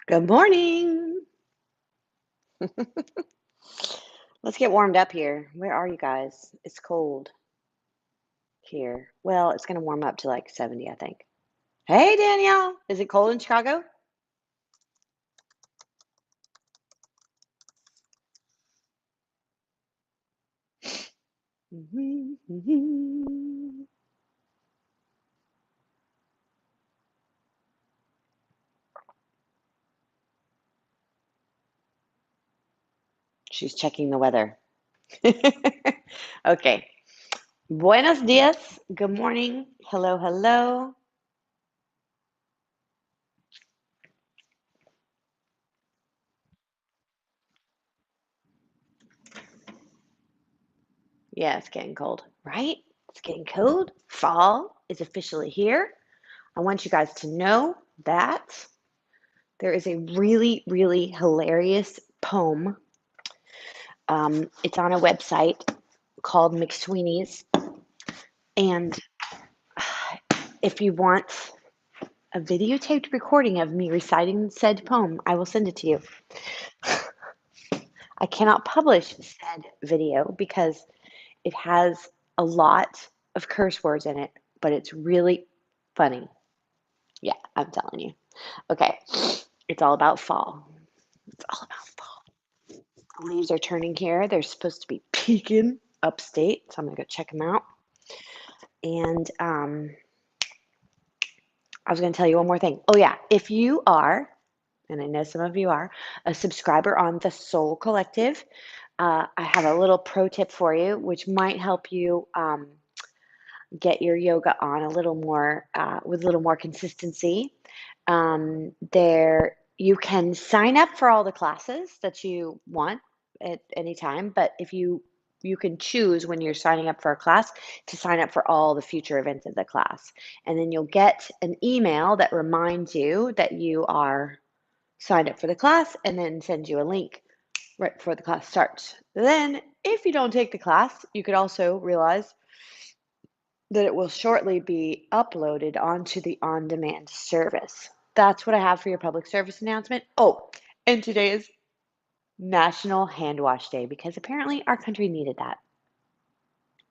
Good morning. Let's get warmed up here. Where are you guys? It's cold here. Well, it's going to warm up to like 70, I think. Hey, Danielle. Is it cold in Chicago? She's checking the weather. Okay. Buenos dias. Good morning. Hello, hello. Yeah, it's getting cold, right? It's getting cold. Fall is officially here. I want you guys to know that there is a really, really hilarious poem. It's on a website called McSweeney's. And if you want a videotaped recording of me reciting said poem, I will send it to you. I cannot publish said video because it has a lot of curse words in it, but it's really funny. Yeah, I'm telling you. Okay, it's all about fall. It's all about fall. Leaves are turning here. They're supposed to be peaking upstate, so I'm gonna go check them out. And I was gonna tell you one more thing. Oh yeah, if you are, and I know some of you are, a subscriber on the Soul Collective, I have a little pro tip for you, which might help you get your yoga on a little more with a little more consistency. There, you can sign up for all the classes that you want at any time, but if you can choose when you're signing up for a class to sign up for all the future events of the class, and then you'll get an email that reminds you that you are signed up for the class, and then sends you a link right before the class starts. Then, if you don't take the class, you could also realize that it will shortly be uploaded onto the on-demand service. That's what I have for your public service announcement. Oh, and today is National Hand Wash Day because apparently our country needed that.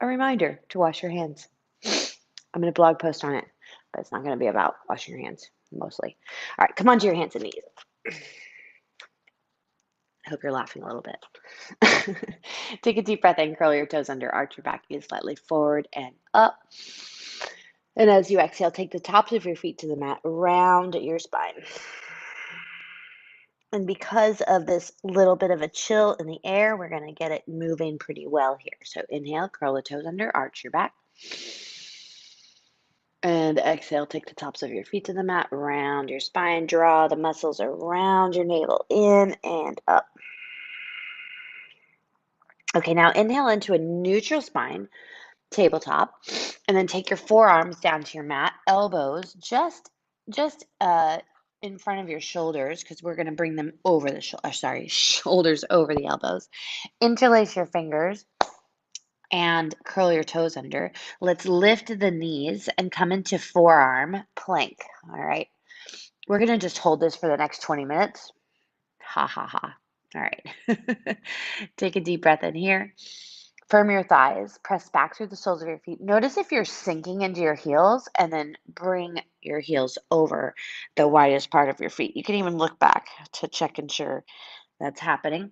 A reminder to wash your hands. I'm going to blog post on it, but it's not going to be about washing your hands mostly. All right, come on to your hands and knees. I hope you're laughing a little bit. Take a deep breath in, curl your toes under, arch your back, gaze slightly forward and up. And as you exhale, take the tops of your feet to the mat, round your spine. And because of this little bit of a chill in the air, we're going to get it moving pretty well here. So inhale, curl the toes under, arch your back. And exhale, take the tops of your feet to the mat, round your spine, draw the muscles around your navel, in and up. Okay, now inhale into a neutral spine, tabletop, and then take your forearms down to your mat, elbows just in front of your shoulders, because we're going to bring them over the shoulders over the elbows. Interlace your fingers and curl your toes under. Let's lift the knees and come into forearm plank. All right. We're going to just hold this for the next 20 minutes. Ha ha ha. All right. Take a deep breath in here. Firm your thighs, press back through the soles of your feet. Notice if you're sinking into your heels and then bring your heels over the widest part of your feet. You can even look back to check and sure that's happening.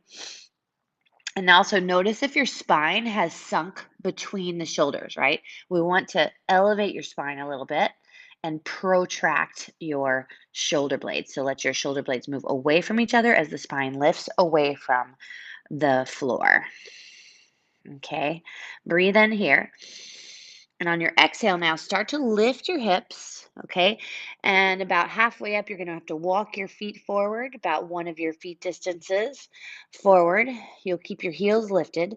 And also notice if your spine has sunk between the shoulders, right? We want to elevate your spine a little bit and protract your shoulder blades. So let your shoulder blades move away from each other as the spine lifts away from the floor. Okay, breathe in here. And on your exhale now, start to lift your hips, okay? And about halfway up, you're going to have to walk your feet forward, about one of your feet distances forward. You'll keep your heels lifted.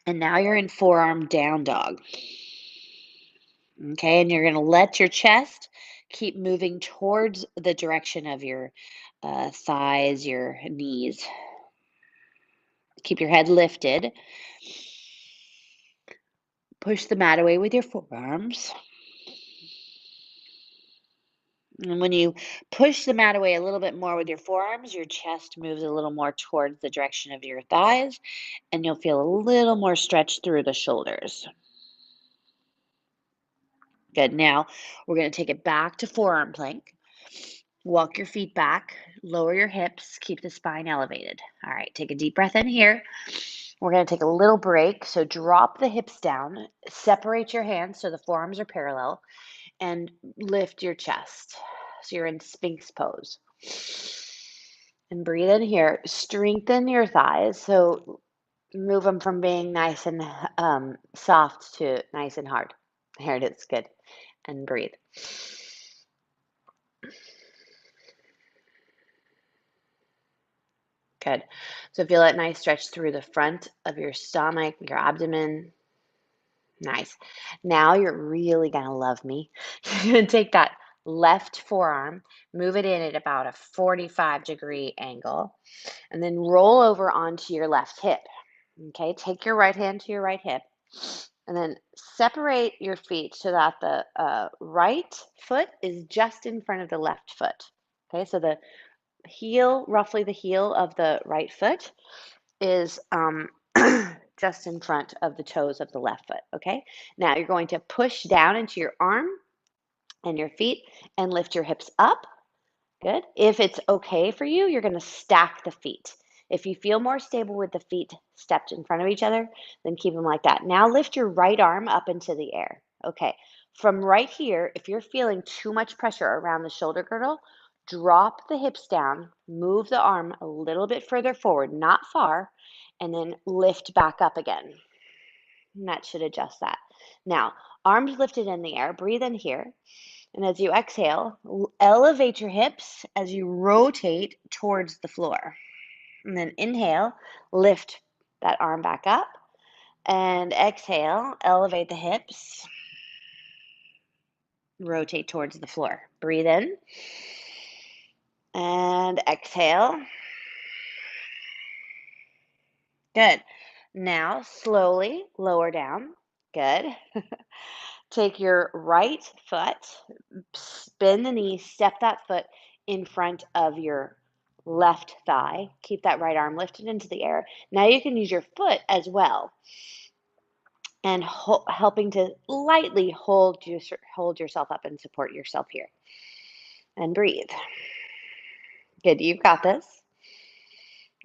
And now you're in forearm down dog. Okay, and you're going to let your chest keep moving towards the direction of your thighs, your knees. Keep your head lifted. Push the mat away with your forearms. And when you push the mat away a little bit more with your forearms, your chest moves a little more towards the direction of your thighs, and you'll feel a little more stretch through the shoulders. Good. Now we're going to take it back to forearm plank. Walk your feet back, lower your hips, keep the spine elevated. All right, take a deep breath in here. We're going to take a little break. So drop the hips down, separate your hands so the forearms are parallel, and lift your chest. So you're in Sphinx pose. And breathe in here. Strengthen your thighs. So move them from being nice and soft to nice and hard. Here it is. Good. And breathe. Good. So feel that nice stretch through the front of your stomach, your abdomen. Nice. Now you're really going to love me. You're going to take that left forearm, move it in at about a 45-degree angle, and then roll over onto your left hip. Okay, take your right hand to your right hip, and then separate your feet so that the right foot is just in front of the left foot. Okay, so the heel, roughly the heel of the right foot is just in front of the toes of the left foot. Okay, now you're going to push down into your arm and your feet and lift your hips up. Good. If it's okay for you, you're going to stack the feet. If you feel more stable with the feet stepped in front of each other, then keep them like that. Now lift your right arm up into the air. Okay. From right here, if you're feeling too much pressure around the shoulder girdle, drop the hips down, move the arm a little bit further forward, not far, and then lift back up again. And that should adjust that. Now, arms lifted in the air, breathe in here. And as you exhale, elevate your hips as you rotate towards the floor. And then inhale, lift that arm back up. And exhale, elevate the hips, rotate towards the floor. Breathe in. And exhale. Good. Now, slowly lower down. Good. Take your right foot, bend the knee, step that foot in front of your left thigh. Keep that right arm lifted into the air. Now you can use your foot as well and helping to lightly hold yourself up and support yourself here. And breathe. Good, you've got this.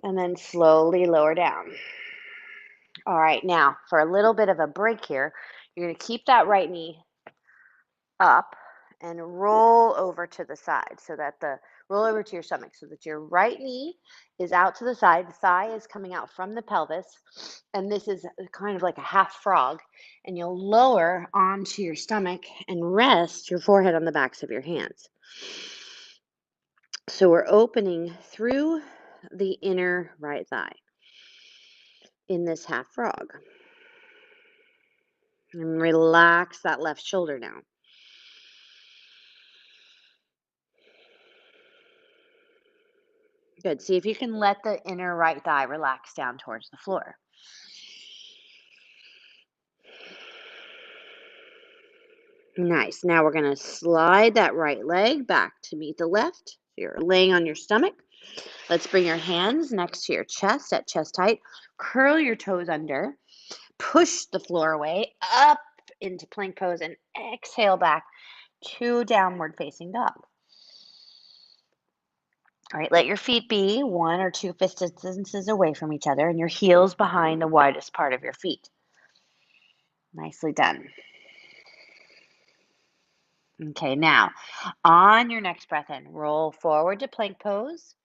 And then slowly lower down. All right, now for a little bit of a break here, you're going to keep that right knee up and roll over to the side so that roll over to your stomach so that your right knee is out to the side, the thigh is coming out from the pelvis, and this is kind of like a half frog, and you'll lower onto your stomach and rest your forehead on the backs of your hands. So we're opening through the inner right thigh in this half frog. And relax that left shoulder now. Good. See if you can let the inner right thigh relax down towards the floor. Nice. Now we're going to slide that right leg back to meet the left. So you're laying on your stomach. Let's bring your hands next to your chest at chest height. Curl your toes under. Push the floor away up into plank pose and exhale back to downward facing dog. All right, let your feet be 1 or 2 fist distances away from each other and your heels behind the widest part of your feet. Nicely done. Okay, now on your next breath in, roll forward to plank pose.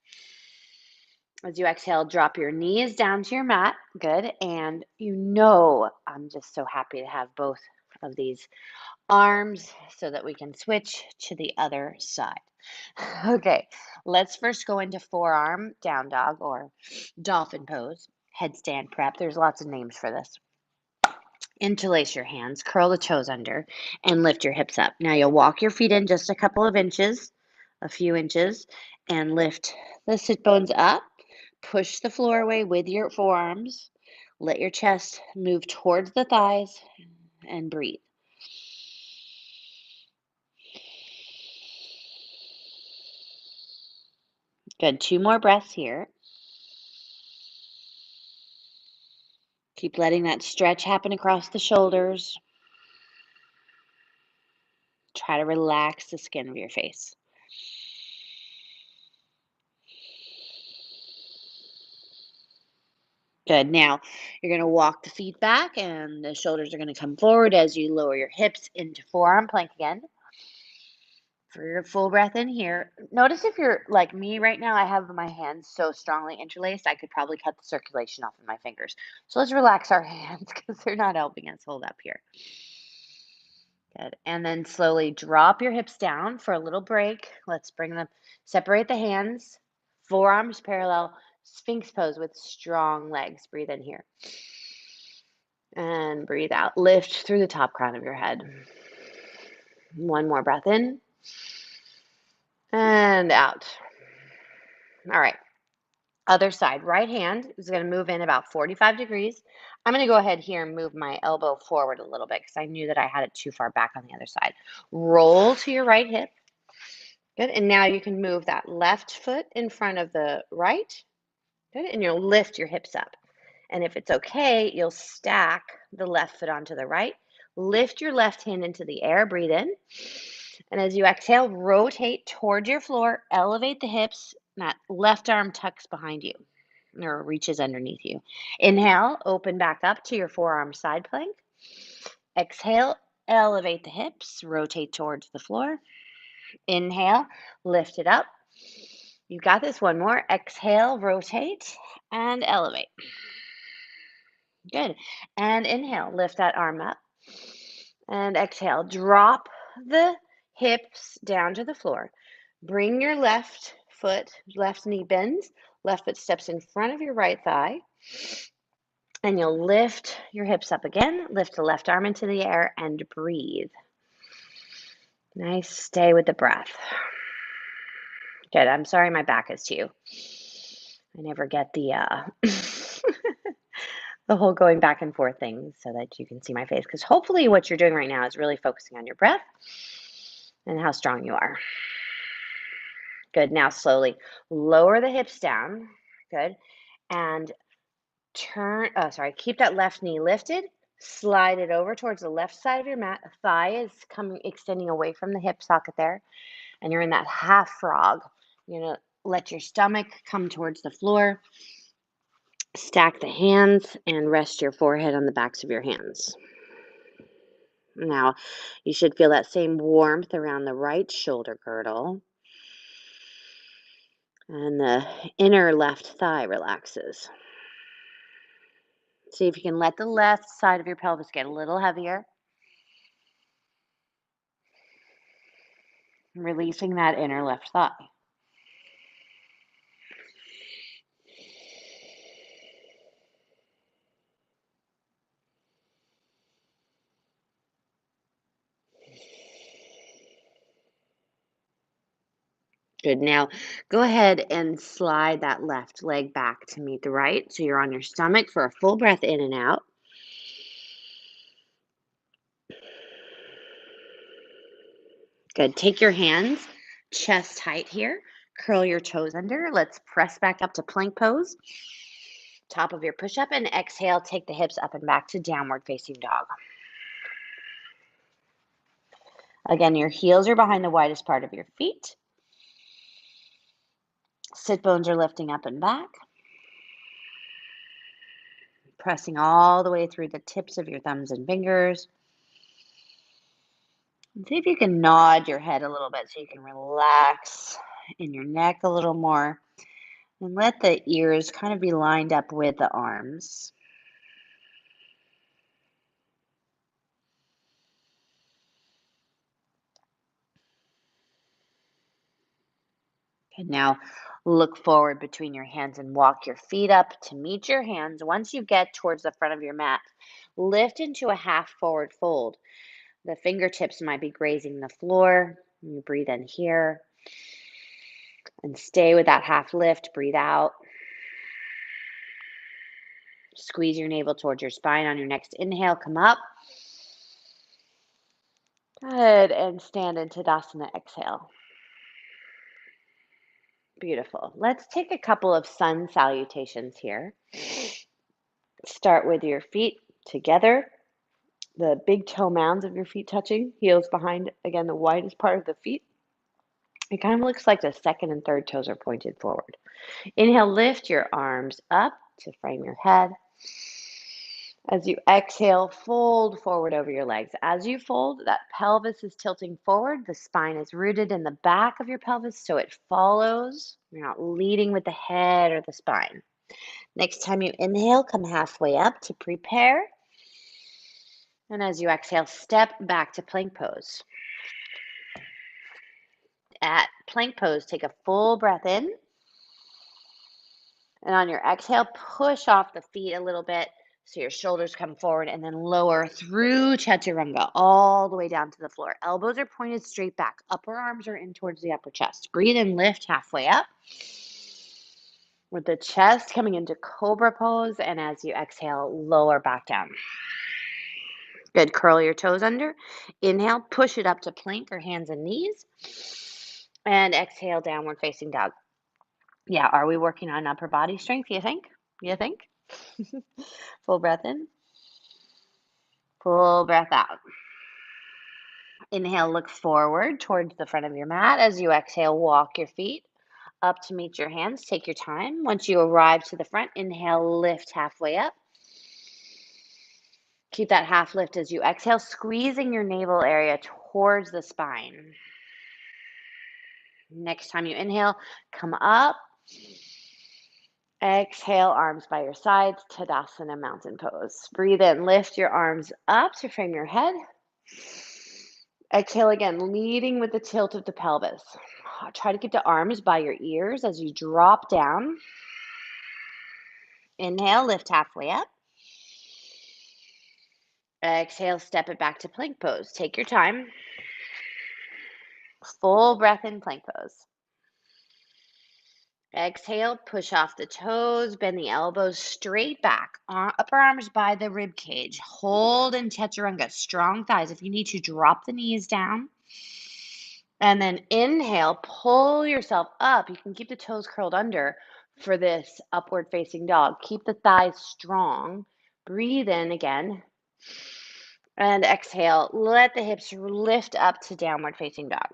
As you exhale, drop your knees down to your mat. Good. And I'm just so happy to have both of these arms so that we can switch to the other side. Okay, let's first go into forearm down dog or dolphin pose, headstand prep. There's lots of names for this. Interlace your hands, curl the toes under, and lift your hips up. Now you'll walk your feet in just a couple of inches, a few inches, and lift the sit bones up. Push the floor away with your forearms. Let your chest move towards the thighs and breathe. Good. 2 more breaths here. Keep letting that stretch happen across the shoulders. Try to relax the skin of your face. Good. Now you're going to walk the feet back and the shoulders are going to come forward as you lower your hips into forearm plank again. For your full breath in here. Notice if you're like me right now, I have my hands so strongly interlaced, I could probably cut the circulation off of my fingers. So let's relax our hands because they're not helping us hold up here. Good. And then slowly drop your hips down for a little break. Let's bring them, separate the hands, forearms parallel, Sphinx pose with strong legs. Breathe in here. And breathe out. Lift through the top crown of your head. One more breath in. And out. All right. Other side. Right hand is going to move in about 45 degrees. I'm going to go ahead here and move my elbow forward a little bit because I knew that I had it too far back on the other side. Roll to your right hip. Good. And now you can move that left foot in front of the right. Good. And you'll lift your hips up. And if it's okay, you'll stack the left foot onto the right. Lift your left hand into the air. Breathe in. And as you exhale, rotate towards your floor. Elevate the hips. That left arm tucks behind you or reaches underneath you. Inhale, open back up to your forearm side plank. Exhale, elevate the hips. Rotate towards the floor. Inhale, lift it up. You got this. One more. Exhale, rotate and elevate. Good. And inhale, lift that arm up. And exhale, drop the hips down to the floor. Bring your left foot, left knee bends, left foot steps in front of your right thigh. And you'll lift your hips up again. Lift the left arm into the air and breathe. Nice. Stay with the breath. Good. I'm sorry my back is to you. I never get the the whole going back and forth thing so that you can see my face. Because hopefully what you're doing right now is really focusing on your breath and how strong you are. Good. Now slowly lower the hips down. Good. And keep that left knee lifted. Slide it over towards the left side of your mat. Thigh is extending away from the hip socket there. And you're in that half frog. You're going to let your stomach come towards the floor. Stack the hands and rest your forehead on the backs of your hands. Now, you should feel that same warmth around the right shoulder girdle. And the inner left thigh relaxes. See if you can let the left side of your pelvis get a little heavier. Releasing that inner left thigh. Good. Now, go ahead and slide that left leg back to meet the right. So you're on your stomach for a full breath in and out. Good. Take your hands chest height here. Curl your toes under. Let's press back up to plank pose. Top of your push-up and exhale. Take the hips up and back to downward facing dog. Again, your heels are behind the widest part of your feet. Sit bones are lifting up and back. Pressing all the way through the tips of your thumbs and fingers. And see if you can nod your head a little bit so you can relax in your neck a little more. And let the ears kind of be lined up with the arms. And now look forward between your hands and walk your feet up to meet your hands. Once you get towards the front of your mat, lift into a half forward fold. The fingertips might be grazing the floor. You breathe in here and stay with that half lift. Breathe out. Squeeze your navel towards your spine on your next inhale. Come up. Good. And stand in Tadasana. Exhale. Beautiful. Let's take a couple of sun salutations here. Start with your feet together, the big toe mounds of your feet touching, heels behind, again, the widest part of the feet. It kind of looks like the second and third toes are pointed forward. Inhale, lift your arms up to frame your head. As you exhale, fold forward over your legs. As you fold, that pelvis is tilting forward. The spine is rooted in the back of your pelvis, so it follows. You're not leading with the head or the spine. Next time you inhale, come halfway up to prepare. And as you exhale, step back to plank pose. At plank pose, take a full breath in. And on your exhale, push off the feet a little bit so your shoulders come forward and then lower through chaturanga all the way down to the floor. Elbows are pointed straight back. Upper arms are in towards the upper chest. Breathe in, lift halfway up with the chest coming into cobra pose. And as you exhale, lower back down. Good. Curl your toes under. Inhale, push it up to plank or hands and knees. And exhale, downward facing dog. Yeah, are we working on upper body strength, you think? You think? Full breath in. Full breath out. Inhale, look forward towards the front of your mat. As you exhale, walk your feet up to meet your hands. Take your time. Once you arrive to the front, inhale, lift halfway up. Keep that half lift as you exhale, squeezing your navel area towards the spine. Next time you inhale, come up. Exhale, arms by your sides, Tadasana mountain pose. Breathe in, lift your arms up to frame your head. Exhale again, leading with the tilt of the pelvis. Try to keep the arms by your ears as you drop down. Inhale, lift halfway up. Exhale, step it back to plank pose. Take your time. Full breath in plank pose. Exhale, push off the toes, bend the elbows straight back. Upper arms by the rib cage. Hold in chaturanga, strong thighs. If you need to, drop the knees down. And then inhale, pull yourself up. You can keep the toes curled under for this upward facing dog. Keep the thighs strong. Breathe in again. And exhale, let the hips lift up to downward facing dog.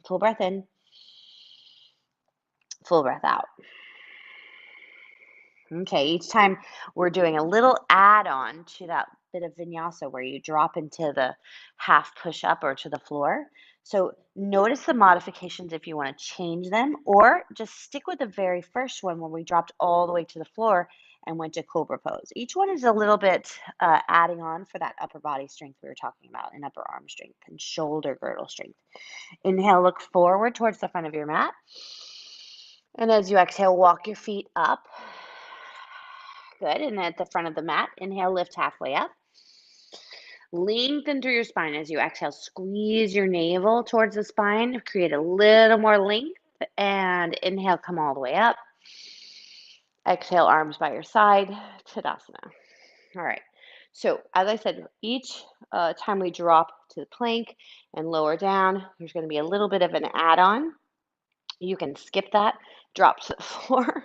Full breath in. Full breath out. Okay, each time we're doing a little add-on to that bit of vinyasa where you drop into the half push-up or to the floor. So notice the modifications if you want to change them, or just stick with the very first one when we dropped all the way to the floor and went to cobra pose. Each one is a little bit adding on for that upper body strength we were talking about, and upper arm strength and shoulder girdle strength. Inhale, look forward towards the front of your mat. And as you exhale, walk your feet up. Good. And at the front of the mat, inhale, lift halfway up. Lengthen through your spine as you exhale. Squeeze your navel towards the spine. Create a little more length. And inhale, come all the way up. Exhale, arms by your side. Tadasana. All right. So as I said, each time we drop to the plank and lower down, there's going to be a little bit of an add-on. You can skip that, drop to the floor,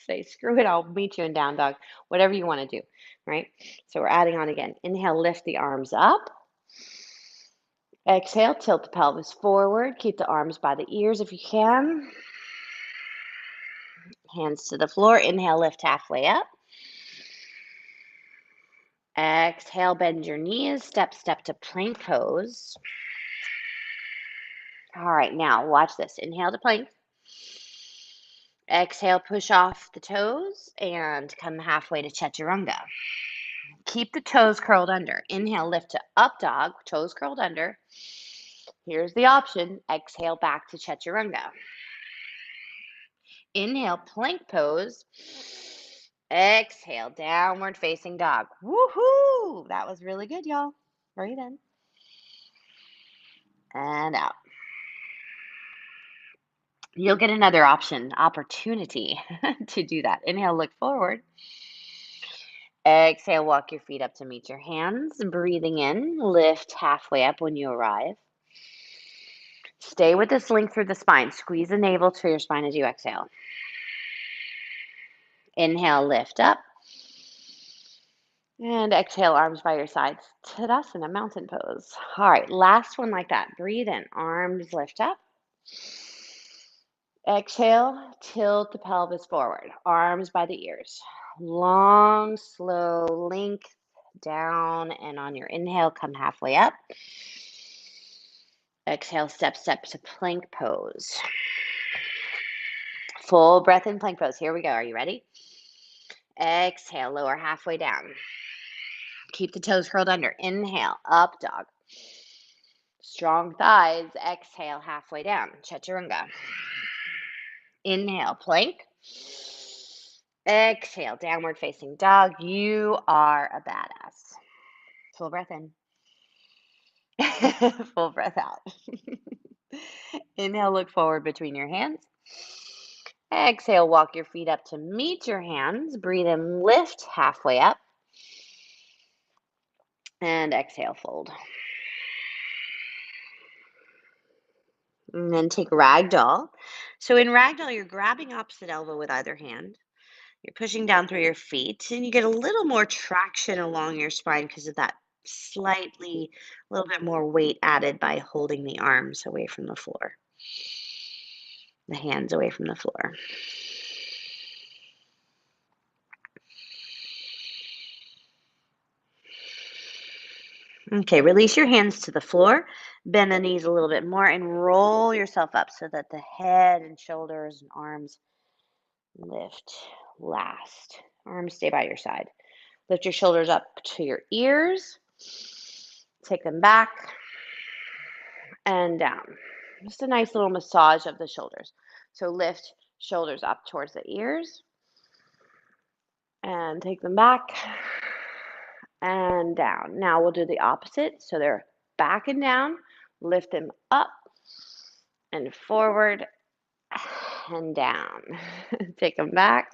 say, screw it, I'll meet you in down dog, whatever you want to do, right? So we're adding on again. Inhale, lift the arms up. Exhale, tilt the pelvis forward. Keep the arms by the ears if you can. Hands to the floor. Inhale, lift halfway up. Exhale, bend your knees. Step to plank pose. All right, now watch this. Inhale to plank. Exhale, push off the toes and come halfway to chaturanga. Keep the toes curled under. Inhale, lift to up dog, toes curled under. Here's the option. Exhale, back to chaturanga. Inhale, plank pose. Exhale, downward facing dog. Woohoo! That was really good, y'all. Breathe in. And out. You'll get another opportunity to do that. Inhale, look forward. Exhale, walk your feet up to meet your hands. Breathing in, lift halfway up when you arrive. Stay with this length through the spine. Squeeze the navel to your spine as you exhale. Inhale, lift up. And exhale, arms by your sides. Tadasana, mountain pose. All right, last one like that. Breathe in, arms lift up. Exhale, tilt the pelvis forward, arms by the ears. Long, slow length down, and on your inhale, come halfway up. Exhale, step to plank pose. Full breath in plank pose. Here we go. Are you ready? Exhale, lower halfway down. Keep the toes curled under. Inhale, up dog. Strong thighs. Exhale, halfway down. Chaturanga. Inhale, plank. Exhale, downward facing dog. You are a badass. Full breath in. Full breath out. Inhale, look forward between your hands. Exhale, walk your feet up to meet your hands. Breathe in, lift halfway up. And exhale, fold. And then take ragdoll. So in ragdoll, you're grabbing opposite elbow with either hand. You're pushing down through your feet, and you get a little more traction along your spine because of that slightly, a little bit more weight added by holding the arms away from the floor, the hands away from the floor. Okay, release your hands to the floor, bend the knees a little bit more, and roll yourself up so that the head and shoulders and arms lift last. Arms stay by your side. Lift your shoulders up to your ears. Take them back and down. Just a nice little massage of the shoulders. So lift shoulders up towards the ears and take them back and down. Now we'll do the opposite. So they're back and down. Lift them up and forward and down. Take them back,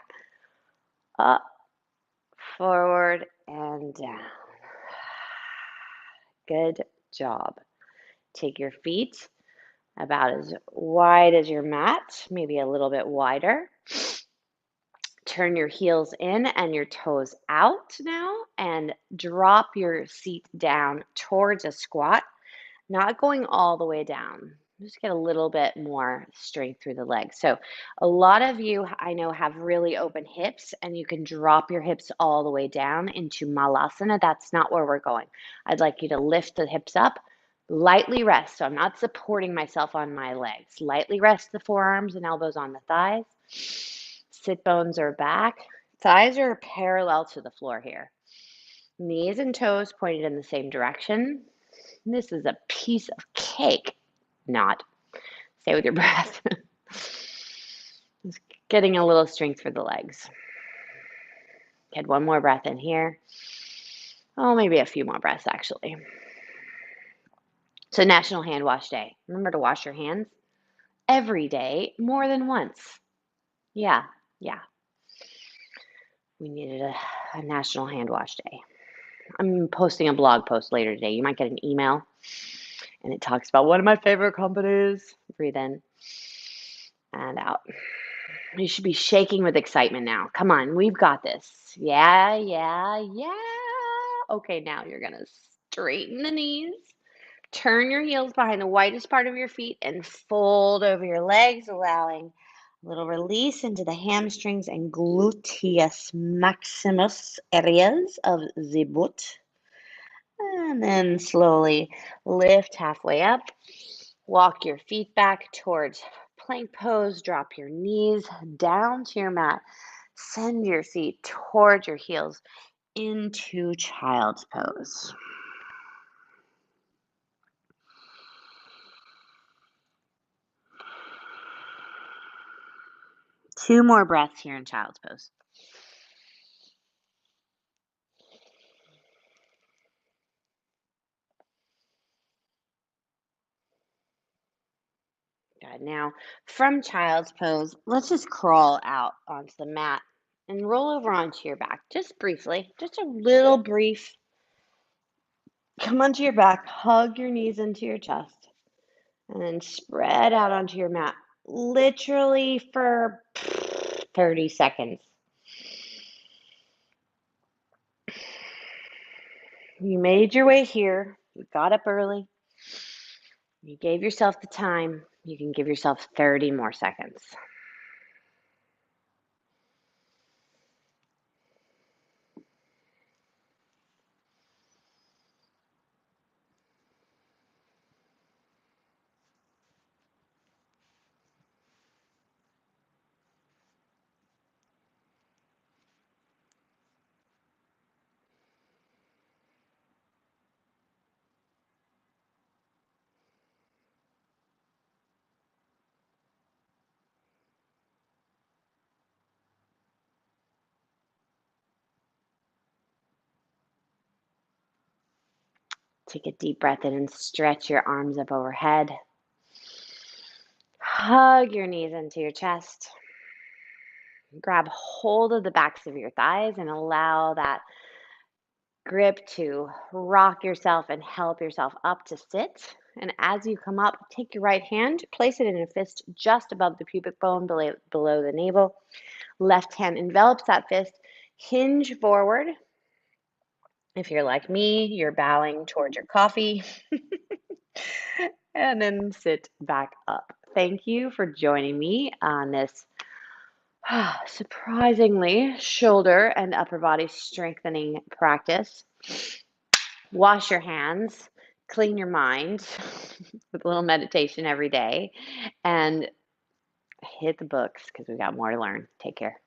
up, forward, and down. Good job. Take your feet about as wide as your mat, maybe a little bit wider. Turn your heels in and your toes out now, and drop your seat down towards a squat, not going all the way down. Just get a little bit more strength through the legs. So a lot of you I know have really open hips, and you can drop your hips all the way down into Malasana. That's not where we're going. I'd like you to lift the hips up, lightly rest. So I'm not supporting myself on my legs. Lightly rest the forearms and elbows on the thighs. Sit bones are back. Thighs are parallel to the floor here. Knees and toes pointed in the same direction. This is a piece of cake. Not. Stay with your breath. Just getting a little strength for the legs. Get one more breath in here. Oh, maybe a few more breaths actually. So National Hand Wash Day. Remember to wash your hands every day, more than once. Yeah. We needed a National Hand Wash Day. I'm posting a blog post later today. You might get an email, and it talks about one of my favorite companies. Breathe in and out. You should be shaking with excitement now. Come on, we've got this. Yeah. Okay, now you're going to straighten the knees. Turn your heels behind the widest part of your feet and fold over your legs, allowing a little release into the hamstrings and gluteus maximus areas of the butt. And then slowly lift halfway up. Walk your feet back towards plank pose. Drop your knees down to your mat. Send your feet towards your heels into child's pose. Two more breaths here in child's pose. Good. Now, from child's pose, let's just crawl out onto the mat and roll over onto your back, just briefly, just a little brief. Come onto your back, hug your knees into your chest, And then spread out onto your mat, literally for 30 seconds. You made your way here. You got up early. You gave yourself the time. You can give yourself 30 more seconds. Take a deep breath in and stretch your arms up overhead. Hug your knees into your chest. Grab hold of the backs of your thighs and allow that grip to rock yourself and help yourself up to sit. And as you come up, take your right hand, place it in a fist just above the pubic bone below the navel. Left hand envelops that fist. Hinge forward. If you're like me, you're bowing towards your coffee. And then sit back up. Thank you for joining me on this surprisingly shoulder and upper body strengthening practice. Wash your hands, clean your mind with a little meditation every day, and hit the books because we've got more to learn. Take care.